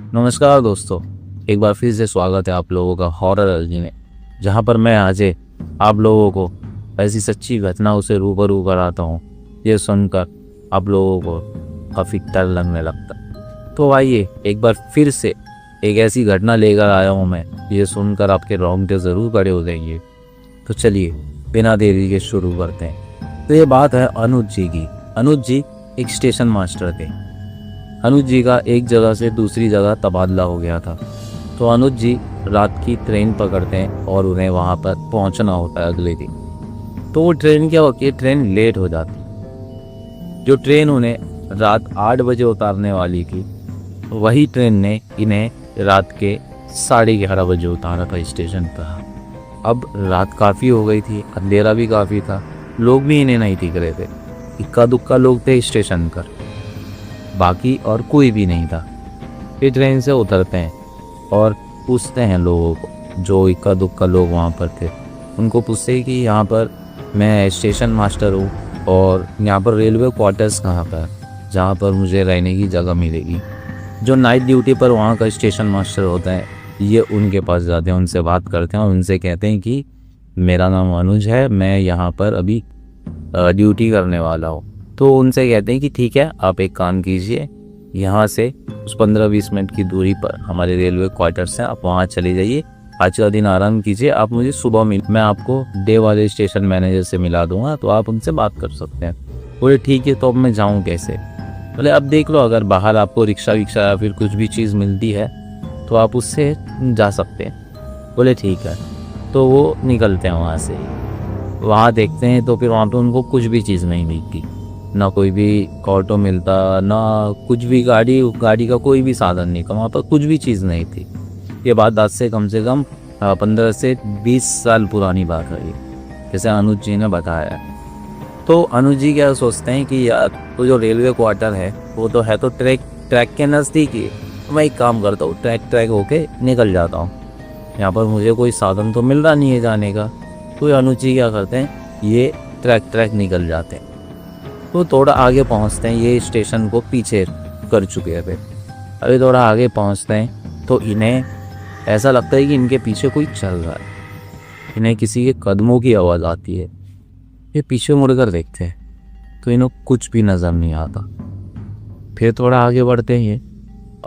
नमस्कार दोस्तों, एक बार फिर से स्वागत है आप लोगों का हॉरर अर्जी में, जहाँ पर मैं आज आप लोगों को ऐसी सच्ची घटनाओं से रूबरू कराता हूँ। ये सुनकर आप लोगों को काफ़ी डर लगने लगता। तो आइए एक बार फिर से एक ऐसी घटना लेकर आया हूँ मैं, ये सुनकर आपके रोंगटे ज़रूर खड़े हो जाएंगे। तो चलिए बिना देरी के शुरू करते हैं। तो ये बात है अनुज जी की। अनुज जी एक स्टेशन मास्टर थे। अनुज जी का एक जगह से दूसरी जगह तबादला हो गया था। तो अनुज जी रात की ट्रेन पकड़ते हैं और उन्हें वहाँ पर पहुँचना होता है अगले दिन। तो वो ट्रेन क्या होती है, ट्रेन लेट हो जाती। जो ट्रेन उन्हें रात 8 बजे उतारने वाली थी, वही ट्रेन ने इन्हें रात के 11:30 बजे उतारा था स्टेशन पर। अब रात काफ़ी हो गई थी, अंधेरा भी काफ़ी था, लोग भी इन्हें नहीं दिख रहे थे। इक्का दुक्का लोग थे स्टेशन पर, बाकी और कोई भी नहीं था। फिर ट्रेन से उतरते हैं और पूछते हैं लोगों को, जो इक्का दुक्का लोग वहाँ पर थे, उनको पूछते हैं कि यहाँ पर मैं स्टेशन मास्टर हूँ और यहाँ पर रेलवे क्वार्टर्स कहाँ पर, जहाँ पर मुझे रहने की जगह मिलेगी। जो नाइट ड्यूटी पर वहाँ का स्टेशन मास्टर होता है, ये उनके पास जाते हैं, उनसे बात करते हैं और उनसे कहते हैं कि मेरा नाम अनुज है, मैं यहाँ पर अभी ड्यूटी करने वाला हूँ। तो उनसे कहते हैं कि ठीक है, आप एक काम कीजिए, यहाँ से उस 15-20 मिनट की दूरी पर हमारे रेलवे क्वार्टर्स हैं, आप वहाँ चले जाइए, आज का दिन आराम कीजिए, आप मुझे सुबह मैं आपको डे वाले स्टेशन मैनेजर से मिला दूंगा, तो आप उनसे बात कर सकते हैं। बोले ठीक है, तो अब मैं जाऊँ कैसे? बोले अब देख लो, अगर बाहर आपको रिक्शा विक्शा या फिर कुछ भी चीज़ मिलती है तो आप उससे जा सकते हैं। बोले ठीक है। तो वो निकलते हैं वहाँ से। वहाँ देखते हैं तो फिर वहाँ पे उनको कुछ भी चीज़ नहीं मिलती, ना कोई भी ऑटो मिलता, ना कुछ भी गाड़ी का कोई भी साधन नहीं था, वहाँ पर कुछ भी चीज़ नहीं थी। ये बात आज से कम 15 से 20 साल पुरानी बात है ये, जैसे अनुज जी ने बताया है। तो अनुज जी क्या सोचते हैं कि यार तो जो रेलवे क्वार्टर है वो तो है, तो ट्रैक के नज़दीक ही, मैं एक काम करता हूँ, ट्रैक होके निकल जाता हूँ, यहाँ पर मुझे कोई साधन तो मिल रहा नहीं है जाने का। तो अनुज जी क्या करते हैं, ये ट्रैक निकल जाते हैं। तो थोड़ा आगे पहुंचते हैं, ये स्टेशन को पीछे कर चुके थे। अभी थोड़ा आगे पहुंचते हैं तो इन्हें ऐसा लगता है कि इनके पीछे कोई चल रहा है। इन्हें किसी के कदमों की आवाज़ आती है। ये पीछे मुड़कर देखते हैं तो इन्हें कुछ भी नज़र नहीं आता। फिर थोड़ा आगे बढ़ते हैं,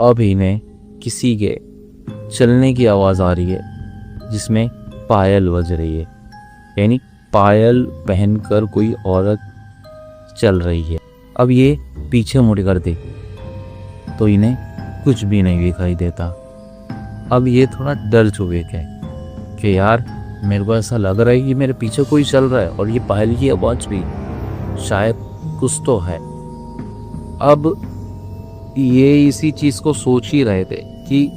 अब इन्हें किसी के चलने की आवाज़ आ रही है, जिसमें पायल बज रही है, यानी पायल पहनकर कोई औरत चल रही है। अब ये पीछे मुड़कर देख तो इन्हें कुछ भी नहीं दिखाई देता। अब ये थोड़ा डर चुके थे कि यार मेरे को ऐसा लग रहा है कि मेरे पीछे कोई चल रहा है और ये पायल की आवाज़ भी शायद कुछ तो है। अब ये इसी चीज़ को सोच ही रहे थे कि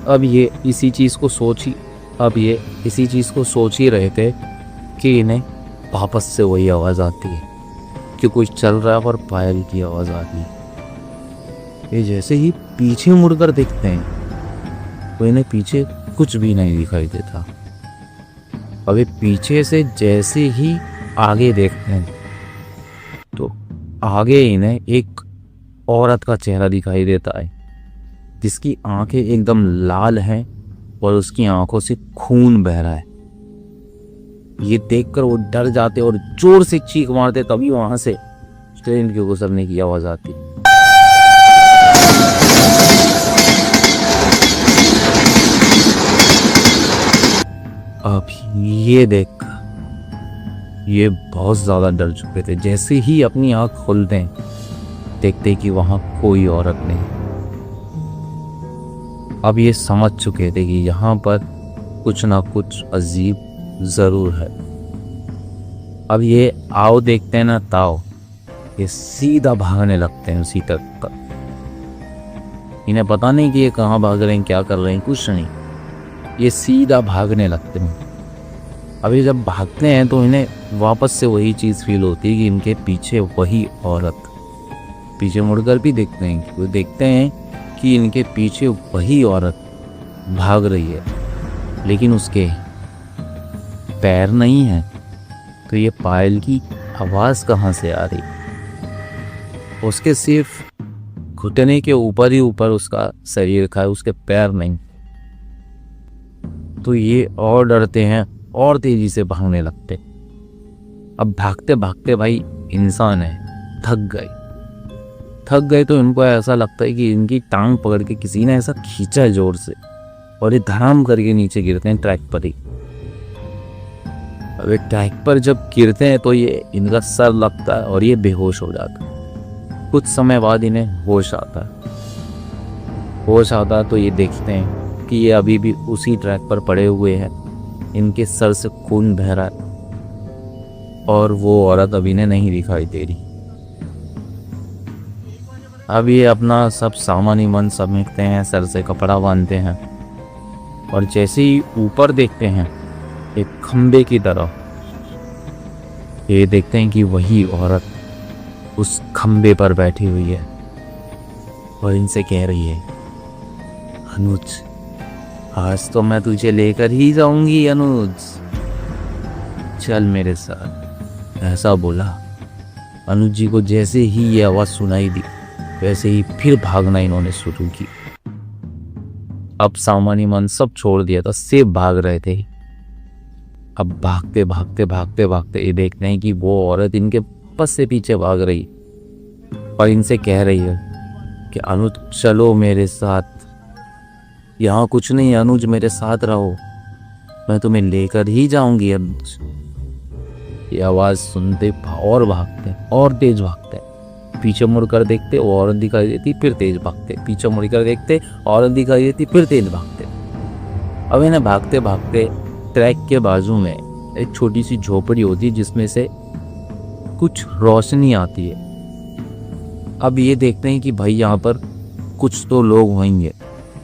अब ये इसी चीज़ को सोच ही रहे थे कि इन्हें वापस से वही आवाज़ आती है कि कुछ चल रहा है और पायल की आवाज़ आती है। ये जैसे ही पीछे मुड़कर देखते हैं तो इन्हें पीछे कुछ भी नहीं दिखाई देता। अभी पीछे से जैसे ही आगे देखते हैं तो आगे इन्हें एक औरत का चेहरा दिखाई देता है, जिसकी आंखें एकदम लाल हैं और उसकी आंखों से खून बह रहा है। ये देखकर वो डर जाते और जोर से चीख मारते, तभी वहां से ट्रेन के गुजरने की आवाज आती। अब ये देख ये बहुत ज्यादा डर चुके थे। जैसे ही अपनी आंख खोलते हैं, देखते कि वहां कोई औरत नहीं। अब ये समझ चुके थे कि यहाँ पर कुछ ना कुछ अजीब ज़रूर है। अब ये आओ देखते हैं ना ताओ, ये सीधा भागने लगते हैं उसी तक। इन्हें पता नहीं कि ये कहाँ भाग रहे हैं, क्या कर रहे हैं, कुछ नहीं, ये सीधा भागने लगते हैं। अभी जब भागते हैं तो इन्हें वापस से वही चीज़ फील होती है कि इनके पीछे वही औरत। पीछे मुड़कर भी देखते हैं कि इनके पीछे वही औरत भाग रही है, लेकिन उसके पैर नहीं है। तो ये पायल की आवाज़ कहाँ से आ रही? उसके सिर्फ घुटने के ऊपर ही ऊपर उसका शरीर था, उसके पैर नहीं। तो ये और डरते हैं और तेजी से भागने लगते। अब भागते भागते भाई इंसान है, थक गए तो इनको ऐसा लगता है कि इनकी टांग पकड़ के किसी ने ऐसा खींचा है जोर से, और ये धड़ाम करके नीचे गिरते हैं ट्रैक पर ही। अब ये ट्रैक पर जब गिरते हैं तो ये इनका सर लगता है और ये बेहोश हो जाता है। कुछ समय बाद इन्हें होश आता है तो ये देखते हैं कि ये अभी भी उसी ट्रैक पर पड़े हुए हैं, इनके सर से खून बह रहा है और वो औरत अभी ने नहीं दिखाई दे रही। अब ये अपना सब सामान ईमान समेटते हैं, सर से कपड़ा बांधते हैं और जैसे ही ऊपर देखते हैं एक खंबे की तरफ, ये देखते हैं कि वही औरत उस खंबे पर बैठी हुई है और इनसे कह रही है, अनुज आज तो मैं तुझे लेकर ही जाऊंगी अनुज, चल मेरे साथ। ऐसा बोला। अनुज जी को जैसे ही ये आवाज़ सुनाई दी वैसे ही फिर भागना इन्होंने शुरू की। अब सामान्य मन सब छोड़ दिया था, सिर्फ भाग रहे थे। अब भागते भागते भागते भागते ये देखते हैं कि वो औरत इनके बस से पीछे भाग रही और इनसे कह रही है कि अनुज चलो मेरे साथ, यहाँ कुछ नहीं है अनुज, मेरे साथ रहो, मैं तुम्हें लेकर ही जाऊंगी अनुज। ये आवाज़ सुनते और भागते और तेज भागते, पीछे मुड़कर देखते औरत दिखाई देती, फिर तेज भागते, पीछे मुड़कर देखते औरत दिखाई देती, फिर तेज भागते। अब इन्हें भागते भागते ट्रैक के बाजू में एक छोटी सी झोपड़ी होती है जिसमें से कुछ रोशनी आती है। अब ये देखते हैं कि भाई यहाँ पर कुछ तो लोग होंगे,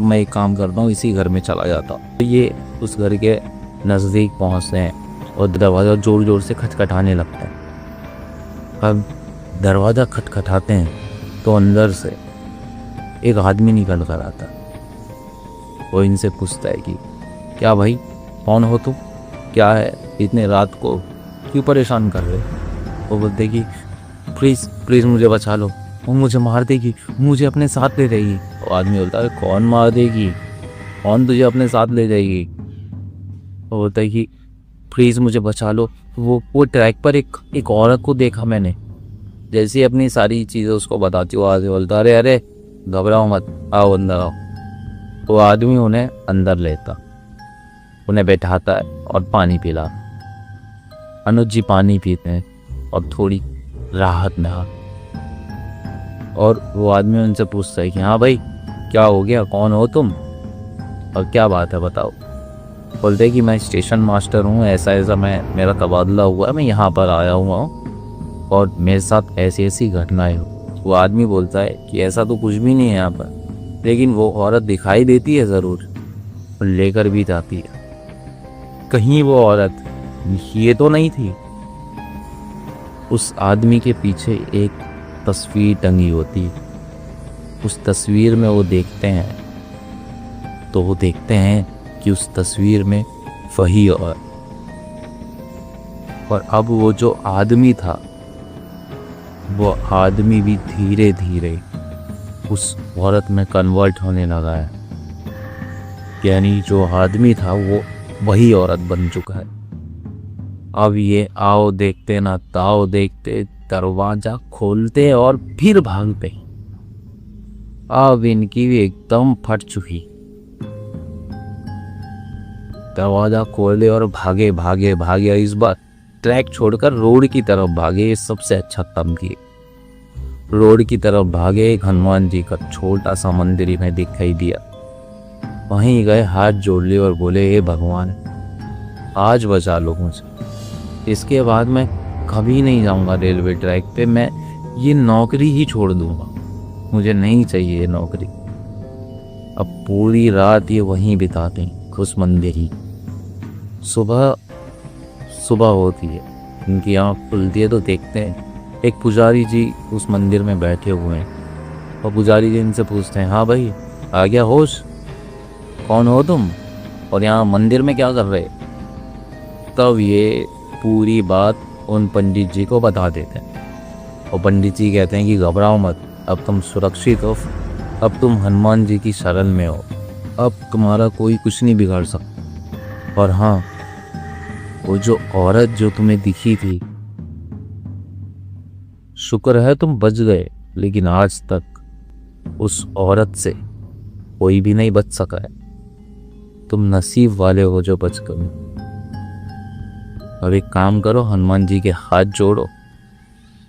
मैं एक काम करता हूँ इसी घर में चला जाता हूँ। तो ये उस घर के नज़दीक पहुँचते हैं और दरवाज़ा ज़ोर ज़ोर से खटखटाने लगता है। अब दरवाज़ा खटखटाते हैं तो अंदर से एक आदमी निकल कर आता है। वो इनसे पूछता है कि क्या भाई कौन हो तुम, क्या है इतने रात को क्यों परेशान कर रहे हो? वो बोलते कि प्लीज़ प्लीज़ मुझे बचा लो, वो मुझे मार देगी, मुझे अपने साथ ले जाएगी। वो आदमी बोलता है कौन मार देगी, कौन तुझे अपने साथ ले जाएगी? वो बोलता है कि प्लीज़ मुझे बचा लो। वो ट्रैक पर एक औरत को देखा मैंने। जैसे ही अपनी सारी चीज़ें उसको बताती वो आदमी बोलता अरे अरे घबराओ मत, आओ अंदर आओ। वो आदमी उन्हें अंदर लेता, उन्हें बैठाता है और पानी पिला। अनुज जी पानी पीते हैं और थोड़ी राहत में आ। और वो आदमी उनसे पूछता है कि हाँ भाई क्या हो गया, कौन हो तुम और क्या बात है बताओ। बोलते हैं कि मैं स्टेशन मास्टर हूँ, ऐसा ऐसा मेरा तबादला हुआ है, मैं यहाँ पर आया हुआ हूँ और मेरे साथ ऐसी ऐसी घटनाएं हो। वो आदमी बोलता है कि ऐसा तो कुछ भी नहीं है यहाँ पर, लेकिन वो औरत दिखाई देती है ज़रूर और लेकर भी जाती है। कहीं वो औरत ये तो नहीं थी? उस आदमी के पीछे एक तस्वीर टंगी होती है। उस तस्वीर में वो देखते हैं तो वो देखते हैं कि उस तस्वीर में वही और अब वो जो आदमी था वो आदमी भी धीरे धीरे उस औरत में कन्वर्ट होने लगा है। यानी जो आदमी था वो वही औरत बन चुका है। अब ये आओ देखते ना ताओ देखते, दरवाजा खोलते और फिर भागते। अब इनकी भी एकदम फट चुकी। दरवाजा खोले और भागे भागे भागे। इस बार ट्रैक छोड़कर रोड की तरफ भागे। ये सबसे अच्छा काम किए, रोड की तरफ भागे। एक हनुमान जी का छोटा सा मंदिर इन्हें दिखाई दिया, वहीं गए, हाथ जोड़ लिए और बोले हे भगवान आज बचा लो मुझे, इसके बाद मैं कभी नहीं जाऊंगा रेलवे ट्रैक पे, मैं ये नौकरी ही छोड़ दूंगा, मुझे नहीं चाहिए ये नौकरी। अब पूरी रात ये वहीं बिताते हैं उस मंदिर ही। सुबह होती है, इनकी आँख खुलती है तो देखते हैं एक पुजारी जी उस मंदिर में बैठे हुए हैं और पुजारी जी इनसे पूछते हैं हाँ भाई आ गया होश, कौन हो तुम और यहाँ मंदिर में क्या कर रहे? तब ये पूरी बात उन पंडित जी को बता देते हैं और पंडित जी कहते हैं कि घबराओ मत, अब तुम सुरक्षित हो, अब तुम हनुमान जी की शरण में हो, अब तुम्हारा कोई कुछ नहीं बिगाड़ सकता। और हाँ, वो जो औरत जो तुम्हें दिखी थी, शुक्र है तुम बच गए, लेकिन आज तक उस औरत से कोई भी नहीं बच सका है। तुम नसीब वाले हो जो बच गए। अब एक काम करो, हनुमान जी के हाथ जोड़ो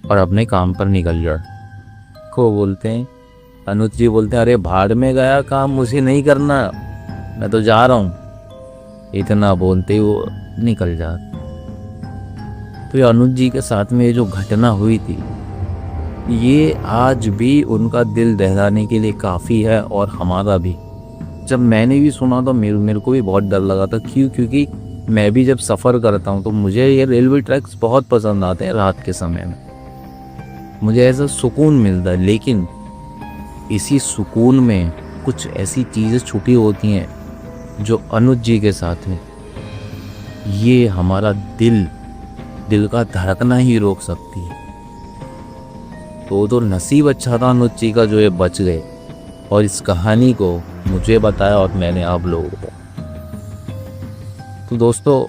और अपने काम पर निकल जाओ। को बोलते हैं, अनुज जी बोलते हैं, अरे भाड़ में गया काम मुझे नहीं करना, मैं तो जा रहा हूँ। इतना बोलते ही वो निकल जाते। तो ये अनुज जी के साथ में ये जो घटना हुई थी, ये आज भी उनका दिल दहलाने के लिए काफ़ी है और हमारा भी। जब मैंने भी सुना तो मेरे को भी बहुत डर लगा था। क्योंकि मैं भी जब सफ़र करता हूँ तो मुझे ये रेलवे ट्रैक्स बहुत पसंद आते हैं। रात के समय में मुझे ऐसा सुकून मिलता है, लेकिन इसी सुकून में कुछ ऐसी चीज़ें छुपी होती हैं जो अनुज जी के साथ में ये हमारा दिल का धड़कना ही रोक सकती है। तो नसीब अच्छा था अनुज जी का जो ये बच गए और इस कहानी को मुझे बताया और मैंने आप लोगों को। तो दोस्तों,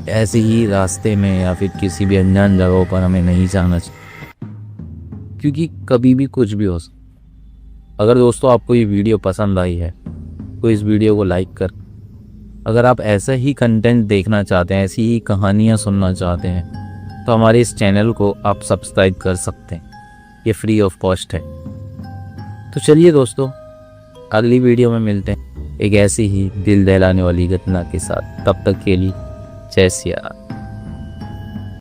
ऐसे ही रास्ते में या फिर किसी भी अनजान जगहों पर हमें नहीं जाना चाहिए, क्योंकि कभी भी कुछ भी हो सकता। अगर दोस्तों आपको ये वीडियो पसंद आई है तो इस वीडियो को लाइक कर। अगर आप ऐसा ही कंटेंट देखना चाहते हैं, ऐसी ही कहानियाँ सुनना चाहते हैं, तो हमारे इस चैनल को आप सब्सक्राइब कर सकते हैं। ये फ्री ऑफ कॉस्ट है। तो चलिए दोस्तों, अगली वीडियो में मिलते हैं एक ऐसी ही दिल दहलाने वाली घटना के साथ। तब तक के लिए जय सिया राम।